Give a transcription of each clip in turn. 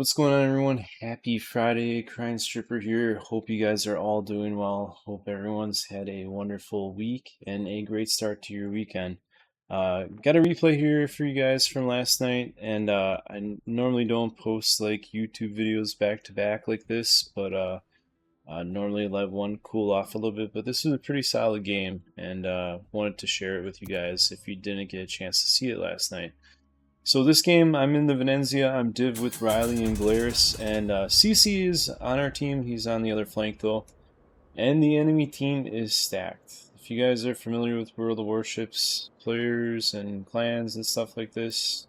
What's going on, everyone? Happy Friday, Crying Stripper here. Hope you guys are all doing well. Hope everyone's had a wonderful week and a great start to your weekend. Got a replay here for you guys from last night, and I normally don't post like YouTube videos back to back like this, but normally let one cool off a little bit. But this was a pretty solid game, and wanted to share it with you guys if you didn't get a chance to see it last night. So this game, I'm in the Venezia. I'm div with Riley and Glarus, and CC is on our team. He's on the other flank though, and the enemy team is stacked. If you guys are familiar with World of Warships players and clans and stuff like this,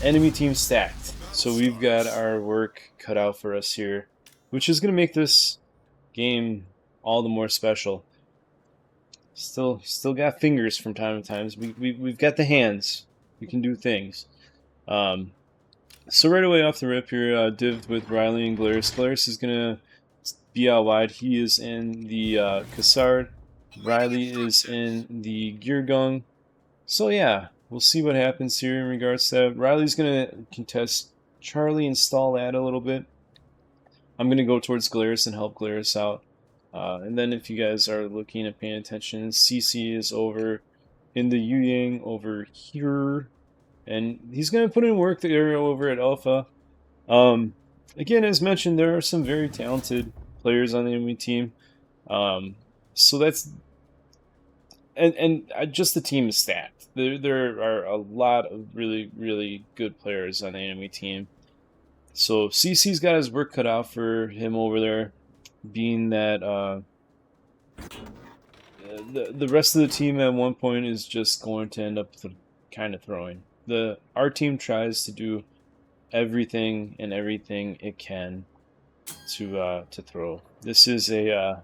enemy team stacked. So we've got our work cut out for us here, which is going to make this game all the more special. Still got fingers from time to time. We've got the hands. We can do things. So right away off the rip here, dived with Riley and Glarus. Glarus is gonna be out wide. He is in the Cassard. Riley is in the Gigga. So yeah, we'll see what happens here in regards to that. Riley's gonna contest Charlie and stall that a little bit. I'm gonna go towards Glarus and help Glarus out. And then if you guys are looking and paying attention, CC is over in the Yang over here. And he's going to put in work there over at Alpha. Again, as mentioned, there are some very talented players on the enemy team. So that's... And just the team is stacked. There are a lot of really, really good players on the enemy team. So CC's got his work cut out for him over there, being that the rest of the team at one point is just going to end up kind of throwing. Our team tries to do everything it can to throw. This is going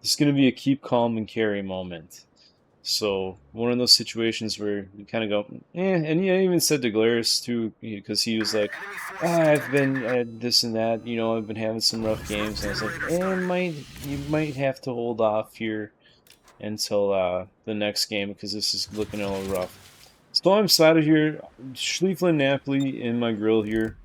to be a keep calm and carry moment. So one of those situations where you kind of go, and he even said to Glarus too, because he was like, I've been this and that, I've been having some rough games, and I was like, you might have to hold off here until the next game, because this is looking a little rough. So I'm slotted here, Schlief Napoli in my grill here.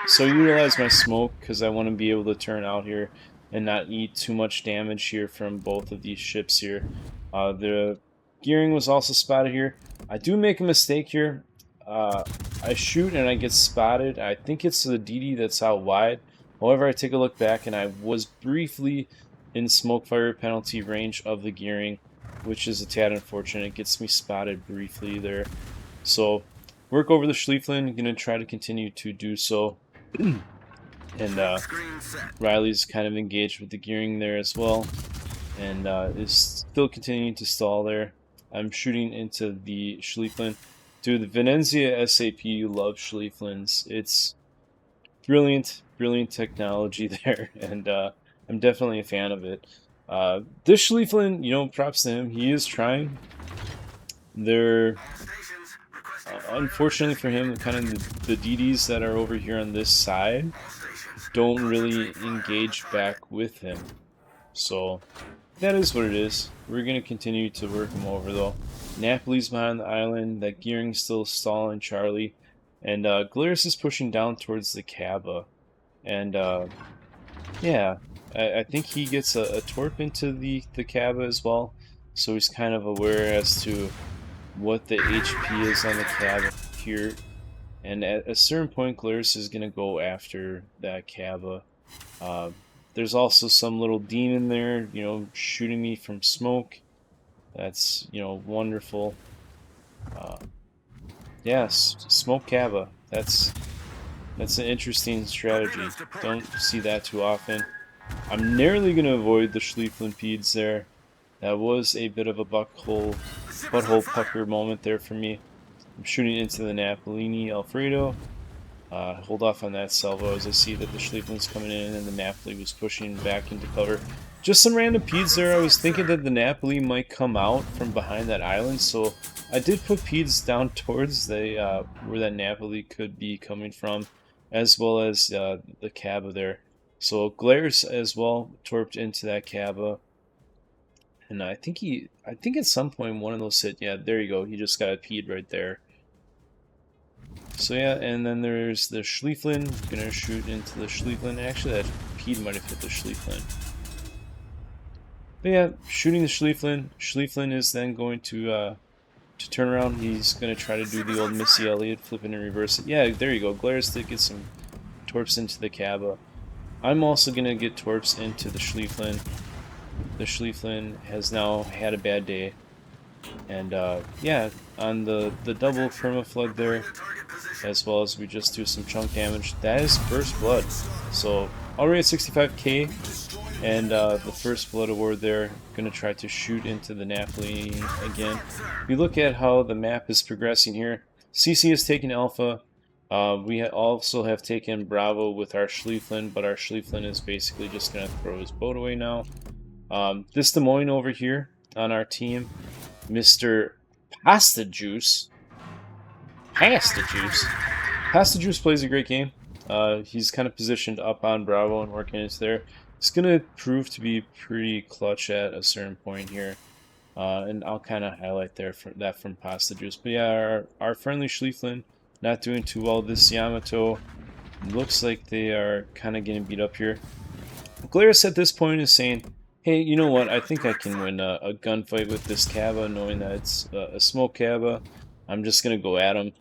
So utilize my smoke, because I want to be able to turn out here and not eat too much damage here from both of these ships here. The gearing was also spotted here. I do make a mistake here. I shoot and I get spotted. I think it's the DD that's out wide. However, I take a look back and I was briefly in smoke fire penalty range of the gearing, which is a tad unfortunate. It gets me spotted briefly there. So work over the Schlieflin. I'm going to try to continue to do so. And Riley's kind of engaged with the gearing there as well, and is still continuing to stall there. I'm shooting into the Schlieflin. Dude, the Venezia SAP loves Schlieflins. It's brilliant technology there, and I'm definitely a fan of it. This Schlieflin, props to him. He is trying. They're unfortunately for him, kind of the DDs that are over here on this side don't really engage back with him. So that is what it is. We're going to continue to work him over though. Napoli's behind the island. That gearing's still stalling Charlie. And Glarus is pushing down towards the Cabba. And yeah, I think he gets a torp into the Cabba as well. So he's kind of aware as to what the HP is on the Cabba here. And at a certain point, Glarus is going to go after that Cabba. There's also some little demon there, shooting me from smoke. That's, wonderful. Yes, smoke Cabba. That's an interesting strategy. Don't see that too often. I'm narrowly going to avoid the Schlieflin Peds there. That was a bit of a butthole pucker moment there for me. I'm shooting into the Napolini Alfredo. Hold off on that salvo as I see that the Schlieflin's coming in and the Napoli was pushing back into cover. Just some random peds there. I was thinking that the Napoli might come out from behind that island, so I did put peds down towards the where that Napoli could be coming from, as well as the Cabba there. So Glarus as well torped into that Cabba. And I think at some point one of those hit. Yeah, there you go. He just got a peed right there. So yeah, and then there's the Schlieflin. Gonna shoot into the Schlieflin. Actually, that Pede might have hit the Schlieflin. But yeah, shooting the Schlieflin. Schlieflin is then going to turn around. He's going to try to do the old Missy Elliott, flip it and reverse it. Yeah, there you go. Glarus did get some torps into the Cabba. I'm also going to get torps into the Schlieflin. The Schlieflin has now had a bad day. And yeah, on the double permaflood there, as well as we just do some chunk damage, that is first blood. So already at 65k, and the first blood award there. Going to try to shoot into the Napoli again. If you look at how the map is progressing here, CC has taken Alpha. We also have taken Bravo with our Schlieflin, but our Schlieflin is basically just going to throw his boat away now. This Des Moines over here on our team, Mr. Pasta Juice. Pasta Juice plays a great game. He's kind of positioned up on Bravo and working into there. It's going to prove to be pretty clutch at a certain point here. And I'll kind of highlight that from Pasta Juice. But yeah, our friendly Schlieflin not doing too well. This Yamato looks like they are kind of getting beat up here. Glarus at this point is saying, hey, you know what? I think I can win a gunfight with this Cabba, knowing that it's a smoke Cabba. I'm just going to go at him.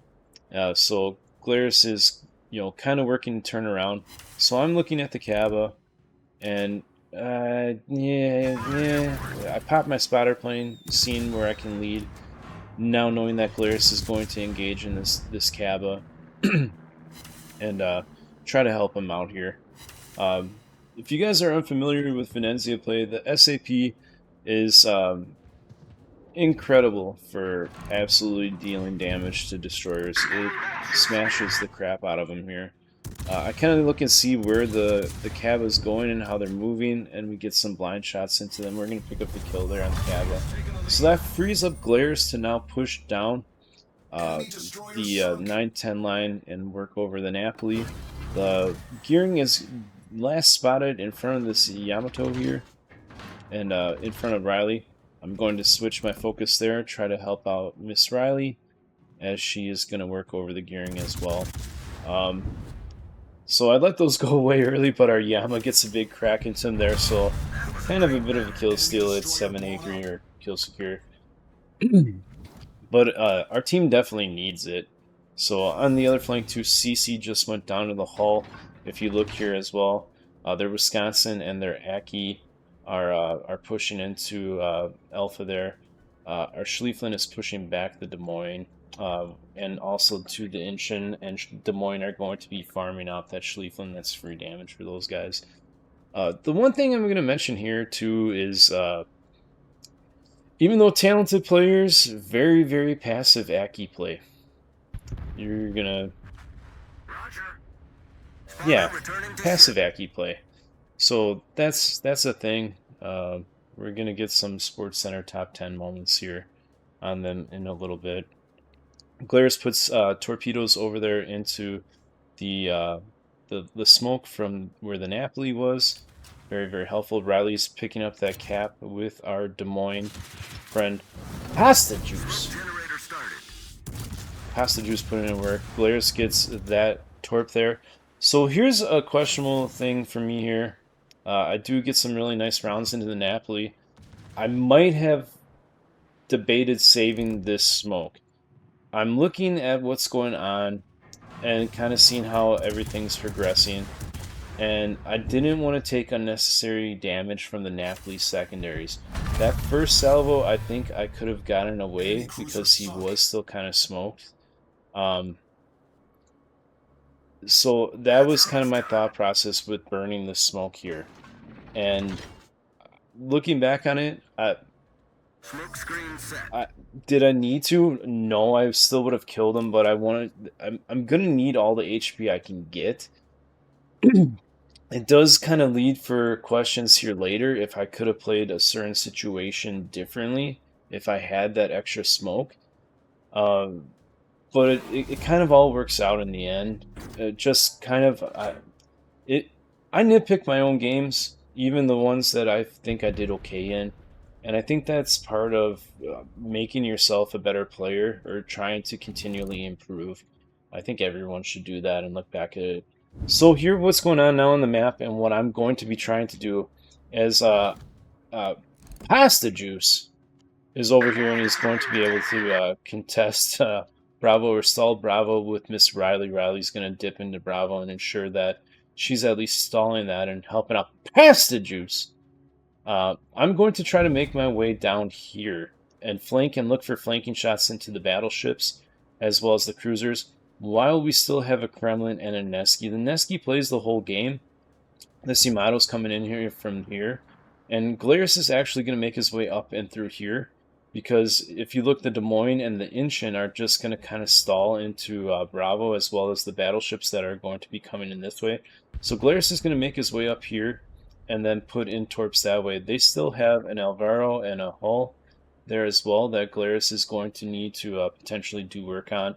So Glarus is, kind of working to turn around. So I'm looking at the Cabba. And yeah, I popped my spotter plane, seeing where I can lead. Now knowing that Glarus is going to engage in this Cabba, and try to help him out here. If you guys are unfamiliar with Venezia play, the SAP is incredible for absolutely dealing damage to destroyers. It smashes the crap out of them here. I kind of look and see where the Cabba is going and how they're moving, and we get some blind shots into them. We're going to pick up the kill there on the Cabba. So that frees up Glarus to now push down the 9-10 line and work over the Napoli. The Gearing is last spotted in front of this Yamato here, and in front of Riley. I'm going to switch my focus there, try to help out Miss Riley, as she is going to work over the Gearing as well. So I let those go away early, but our Yama gets a big crack into him there, so kind of a bit of a kill steal. It's 7-8-3 or kill secure. But our team definitely needs it. So on the other flank too, CC just went down to the hull. If you look here as well, their Wisconsin and their Aki are pushing into Alpha there. Our Schlieflin is pushing back the Des Moines. And also to the Inchin and Des Moines are going to be farming out that Schlieflin. That's free damage for those guys. The one thing I'm going to mention here too is even though talented players, very, very passive Aki play. You're gonna, yeah, passive Aki play. So that's a thing. We're gonna get some Sports Center top 10 moments here on them in a little bit. Glarus puts torpedoes over there into the smoke from where the Napoli was. Very, very helpful. Riley's picking up that cap with our Des Moines friend. Pasta Juice! Pasta Juice putting in work. Glarus gets that torp there. So here's a questionable thing for me here. I do get some really nice rounds into the Napoli. I might have debated saving this smoke. I'm looking at what's going on and kind of seeing how everything's progressing. And I didn't want to take unnecessary damage from the Napoli secondaries. That first salvo, I think I could have gotten away because he was still kind of smoked. So that was kind of my thought process with burning the smoke here. And looking back on it, did I need to? No, I still would have killed him, but I'm gonna need all the HP I can get. It does kind of lead for questions here later if I could have played a certain situation differently if I had that extra smoke. But it kind of all works out in the end. It just kind of I nitpick my own games, even the ones that I think I did okay in. And I think that's part of making yourself a better player or trying to continually improve. I think everyone should do that and look back at it. So here, what's going on now on the map, and what I'm going to be trying to do is Pasta Juice is over here, and he's going to be able to contest Bravo or stall Bravo with Miss Riley. Riley's going to dip into Bravo and ensure that she's at least stalling that and helping out Pasta Juice. I'm going to try to make my way down here and flank and look for flanking shots into the battleships as well as the cruisers while we still have a Kremlin and a Nevsky. The Nevsky plays the whole game. The Yamato's coming in here from here. And Glarus is actually going to make his way up and through here. Because if you look, the Des Moines and the Inchin are just going to kind of stall into Bravo, as well as the battleships that are going to be coming in this way. So Glarus is going to make his way up here and then put in torps that way. They still have an Alvaro and a Hull there as well that Glarus is going to need to potentially do work on.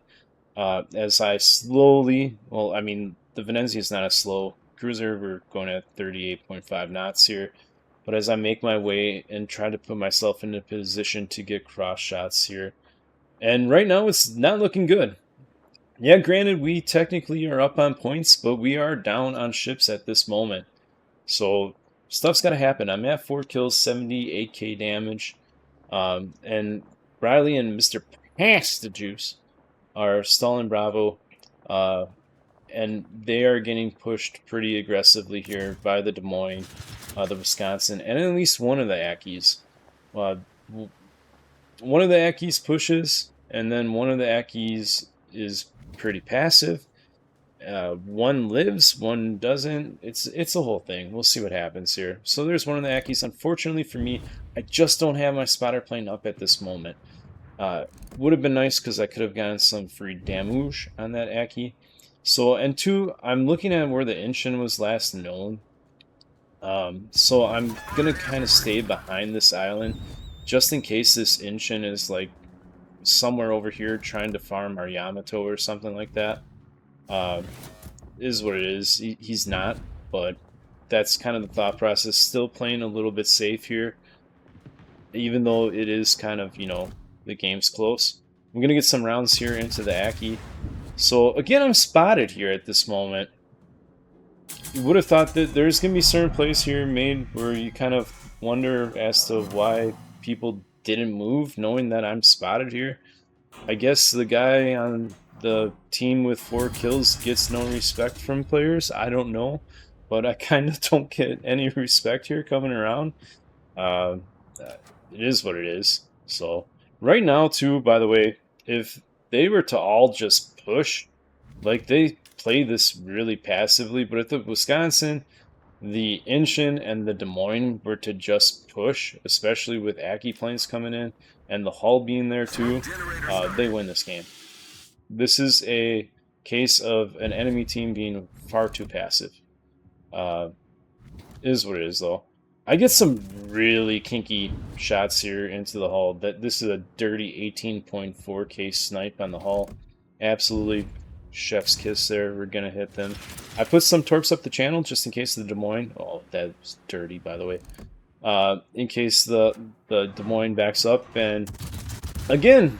As I slowly, well, I mean, the Venezia is not a slow cruiser. We're going at 38.5 knots here. But as I make my way and try to put myself in a position to get cross shots here. And right now it's not looking good. Yeah, granted, we technically are up on points, but we are down on ships at this moment. So stuff's got to happen. I'm at 4 kills, 78k damage. And Riley and Mr. Pasta Juice are stalling Bravo. And they are getting pushed pretty aggressively here by the Des Moines, the Wisconsin, and at least one of the Akis. One of the Akis pushes, and then one of the Akis is pretty passive. One lives, one doesn't. It's a whole thing. We'll see what happens here. So there's one of the Akis. Unfortunately for me, I just don't have my spotter plane up at this moment. Would have been nice because I could have gotten some free damage on that Aki. So, and two, I'm looking at where the Inchin was last known. So I'm going to kind of stay behind this island just in case this Inchin is like somewhere over here trying to farm our Yamato or something like that. Is what it is. He's not, but that's kind of the thought process. Still playing a little bit safe here, even though it is kind of, you know, the game's close. I'm going to get some rounds here into the Aki. So again, I'm spotted here at this moment. You would have thought that there's going to be certain plays here made where you kind of wonder as to why people didn't move, knowing that I'm spotted here. I guess the guy on the team with 4 kills gets no respect from players. I don't know, but I kind of don't get any respect here coming around. It is what it is. So right now, too, by the way, if they were to all just push, like they play this really passively, but if the Wisconsin, the Inchin, and the Des Moines were to just push, especially with Aki planes coming in and the Hull being there too, they win this game. This is a case of an enemy team being far too passive. It is what it is, though. I get some really kinky shots here into the Hull. This is a dirty 18.4k snipe on the Hull. Absolutely chef's kiss there. We're going to hit them. I put some torps up the channel just in case the Des Moines... Oh, that's dirty, by the way. In case the Des Moines backs up. And again,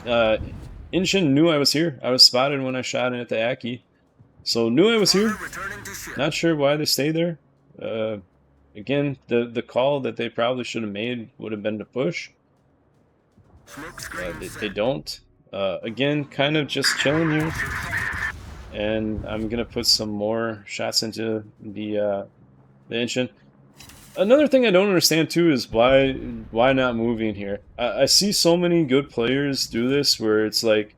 Inchin knew I was here. I was spotted when I shot in at the Aki. So knew I was here. Not sure why they stayed there. Again, the call that they probably should have made would have been to push. They don't. Again, kind of just chilling here. And I'm going to put some more shots into the Inchin. Another thing I don't understand, too, is why not moving here? I see so many good players do this where it's like,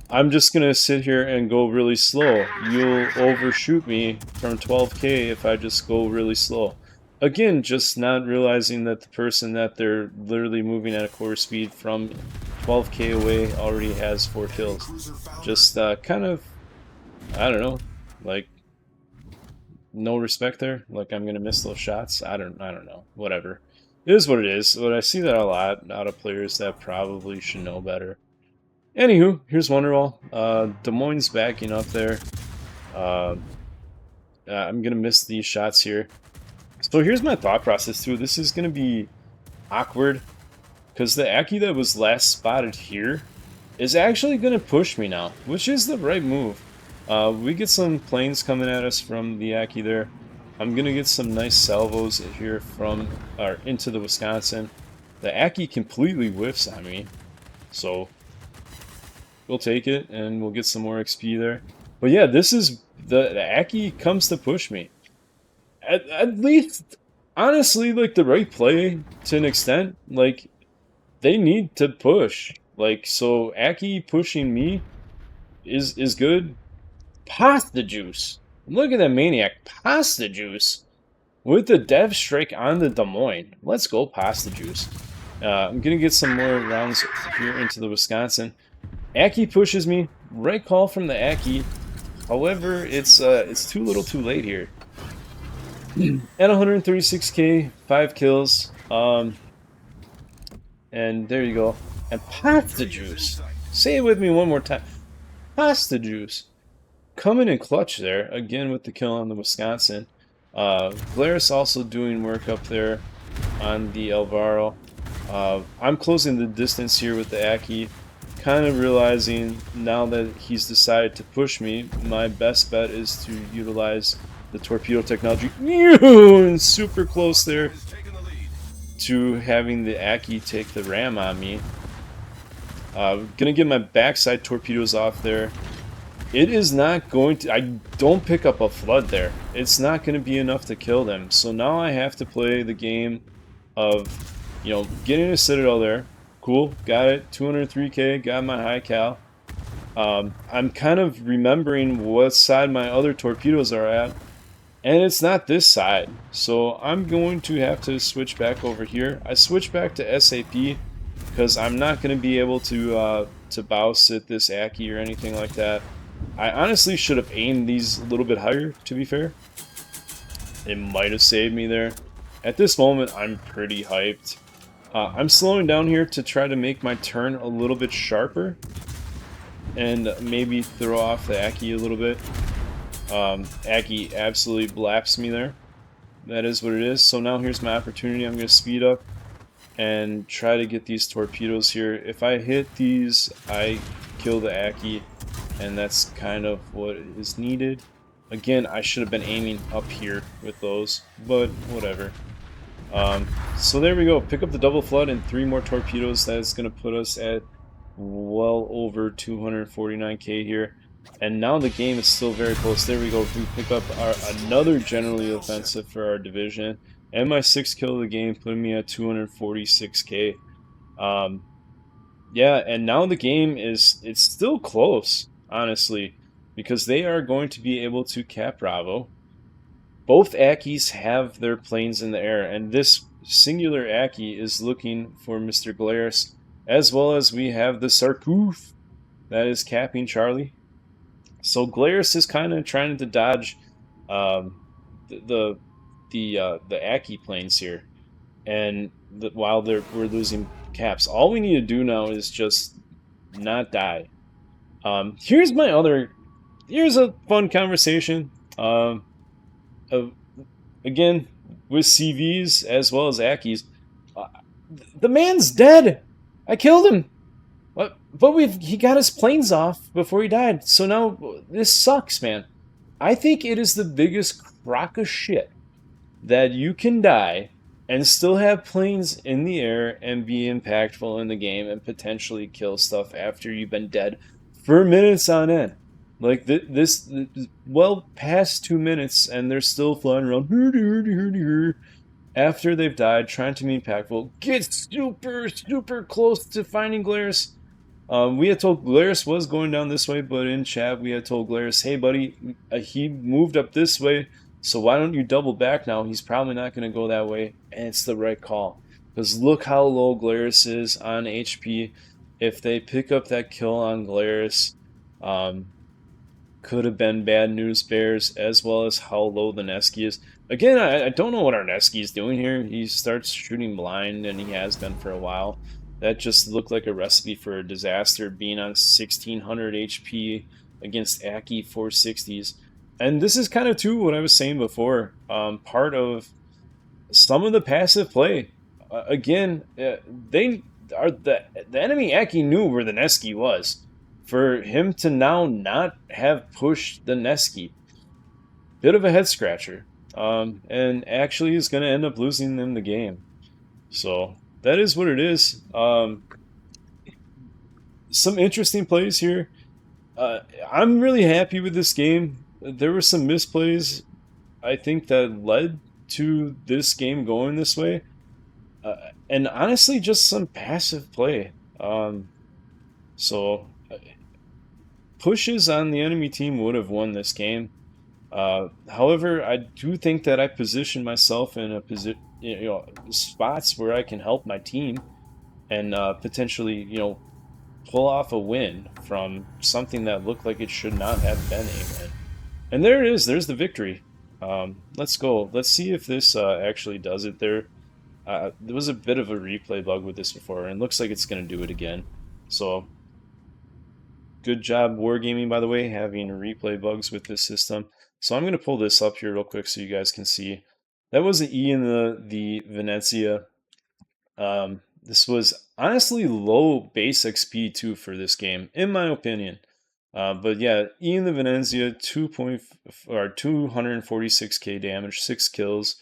I'm just going to sit here and go really slow. You'll overshoot me from 12k if I just go really slow. Again, just not realizing that the person that they're literally moving at a quarter speed from 12k away already has 4 kills. Just kind of, I don't know, like no respect there. Like I'm gonna miss those shots. I don't know. Whatever. It is what it is. But I see that a lot out of players that probably should know better. Anywho, here's Wonderwall. Des Moines backing up there. I'm gonna miss these shots here. So here's my thought process too. This is going to be awkward because the Aki that was last spotted here is actually going to push me now, which is the right move. We get some planes coming at us from the Aki there. I'm gonna get some nice salvos here from into the Wisconsin. The Aki completely whiffs on me, so we'll take it and we'll get some more XP there. But yeah, this is the Aki comes to push me. At least, honestly, like the right play to an extent. Like they need to push. Like so, Aki pushing me is good. Pasta juice. Look at that maniac. Pasta juice with the dev strike on the Des Moines. Let's go, pasta juice. I'm gonna get some more rounds here into the Wisconsin. Aki pushes me. Right call from the Aki. However, it's too little, too late here. At 136k, 5 kills. And there you go. And pasta juice. Say it with me one more time. Pasta juice. Coming in clutch there, again with the kill on the Wisconsin. Glarus also doing work up there on the Alvaro. I'm closing the distance here with the Aki. Kind of realizing now that he's decided to push me, my best bet is to utilize the torpedo technology. Super close there to having the Aki take the ram on me. Gonna get my backside torpedoes off there. It is not going to... I don't pick up a flood there. It's not going to be enough to kill them. So now I have to play the game of, you know, getting a Citadel there. Cool, got it. 203k, got my high cal. I'm kind of remembering what side my other torpedoes are at. And it's not this side. So I'm going to have to switch back over here. I switch back to SAP because I'm not going to be able to bow sit this Aki or anything like that. I honestly should have aimed these a little bit higher, to be fair. It might have saved me there. At this moment, I'm pretty hyped. I'm slowing down here to try to make my turn a little bit sharper. And maybe throw off the Aki a little bit. Aki absolutely blaps me there. That is what it is. So now here's my opportunity. I'm going to speed up and try to get these torpedoes here. If I hit these, I kill the Aki. And that's kind of what is needed. Again, I should have been aiming up here with those, but whatever. So there we go. Pick up the double flood and 3 more torpedoes. That is going to put us at well over 249k here. And now the game is still very close. There we go. We pick up another generally offensive for our division. And my 6th kill of the game, putting me at 246k. Yeah, and now the game it's still close, honestly, because they are going to be able to cap Bravo. Both Akis have their planes in the air, and this singular Aki is looking for Mr. Glarus, as well as we have the Sarkoof that is capping Charlie. So Glarus is kind of trying to dodge the Aki planes here, and while we're losing caps. All we need to do now is just not die. Here's a fun conversation. Again, with CVs as well as Akis. The man's dead! I killed him! But he got his planes off before he died, so now this sucks, man. I think it is the biggest crock of shit that you can die and still have planes in the air and be impactful in the game and potentially kill stuff after you've been dead for minutes on end. Like this well past 2 minutes and they're still flying around after they've died, trying to be impactful. Get super close to finding Glarus. We had told Glarus was going down this way, but in chat we had told Glarus, hey buddy, he moved up this way. So why don't you double back now? He's probably not going to go that way. And it's the right call. Because look how low Glarus is on HP. If they pick up that kill on Glarus, could have been bad news bears, as well as how low the Nesky is. Again, I don't know what our Nesky is doing here. He starts shooting blind, and he has been for a while. That just looked like a recipe for a disaster, being on 1600 HP against Aki 460s. And this is kind of, too, what I was saying before. Part of some of the passive play. Again, the enemy Aki knew where the Nesky was. for him to now not have pushed the Neski, bit of a head scratcher. And actually is going to end up losing them the game. So that is what it is. Some interesting plays here. Uh, I'm really happy with this game. There were some misplays, I think, that led to this game going this way. And honestly, just some passive play. So pushes on the enemy team would have won this game. However, I do think that I positioned myself in a spots where I can help my team and potentially, pull off a win from something that looked like it should not have been a win. And there it is. There's the victory. Let's go. Let's see if this actually does it. There was a bit of a replay bug with this before, and it looks like it's going to do it again. So good job Wargaming, by the way, having replay bugs with this system. So I'm going to pull this up here real quick so you guys can see. That was an E in the Venezia. This was honestly low base XP too for this game, in my opinion. But yeah, E in the Venezia, 246k damage, 6 kills.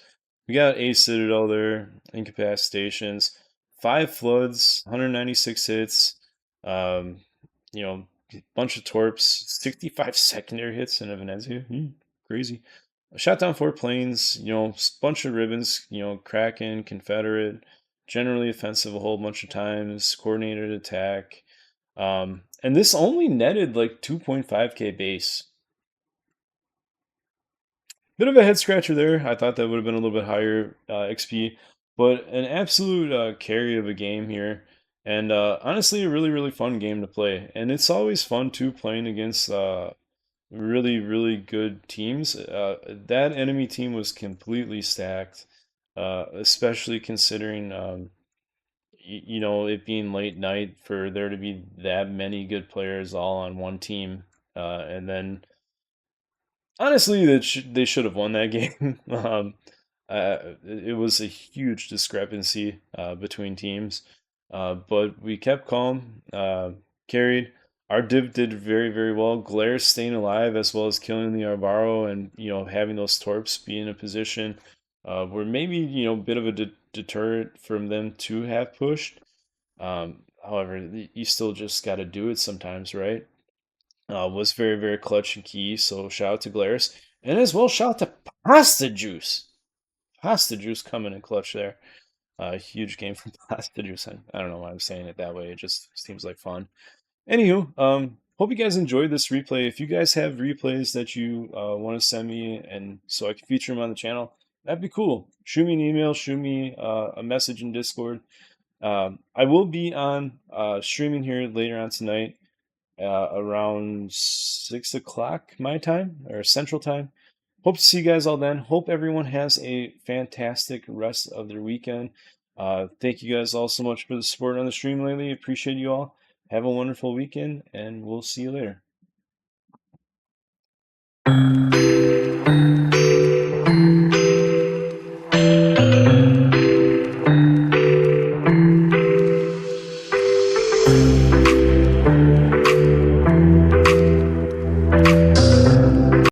We got a Citadel there, incapacitations, 5 floods, 196 hits. Um, bunch of torps, 65 secondary hits in a Venezia. Crazy. Shot down 4 planes, bunch of ribbons, Kraken, Confederate, generally offensive a whole bunch of times, coordinated attack. And this only netted like 2.5k base. Bit of a head scratcher there. I thought that would have been a little bit higher XP, but an absolute carry of a game here. And honestly, a really, really fun game to play. And it's always fun too playing against really, really good teams. That enemy team was completely stacked, especially considering it being late night for there to be that many good players all on one team. And then honestly, they should have won that game. It was a huge discrepancy between teams, but we kept calm, carried. Our div did very, very well. Glarus staying alive as well as killing the Arbaro and having those torps be in a position where maybe a bit of a deterrent from them to have pushed. However, you still just got to do it sometimes, right? Was very, very clutch and key. So shout out to Glarus. And as well, shout out to Pasta Juice. Pasta Juice coming in clutch there. Huge game from Pasta Juice. I don't know why I'm saying it that way. It just seems like fun. Anywho, hope you guys enjoyed this replay. If you guys have replays that you want to send me and so I can feature them on the channel, that'd be cool. Shoot me an email, shoot me a message in Discord. I will be on streaming here later on tonight around 6 o'clock my time or Central Time. Hope to see you guys all then. Hope everyone has a fantastic rest of their weekend. Thank you guys all so much for the support on the stream lately. Appreciate you all. Have a wonderful weekend, and we'll see you later.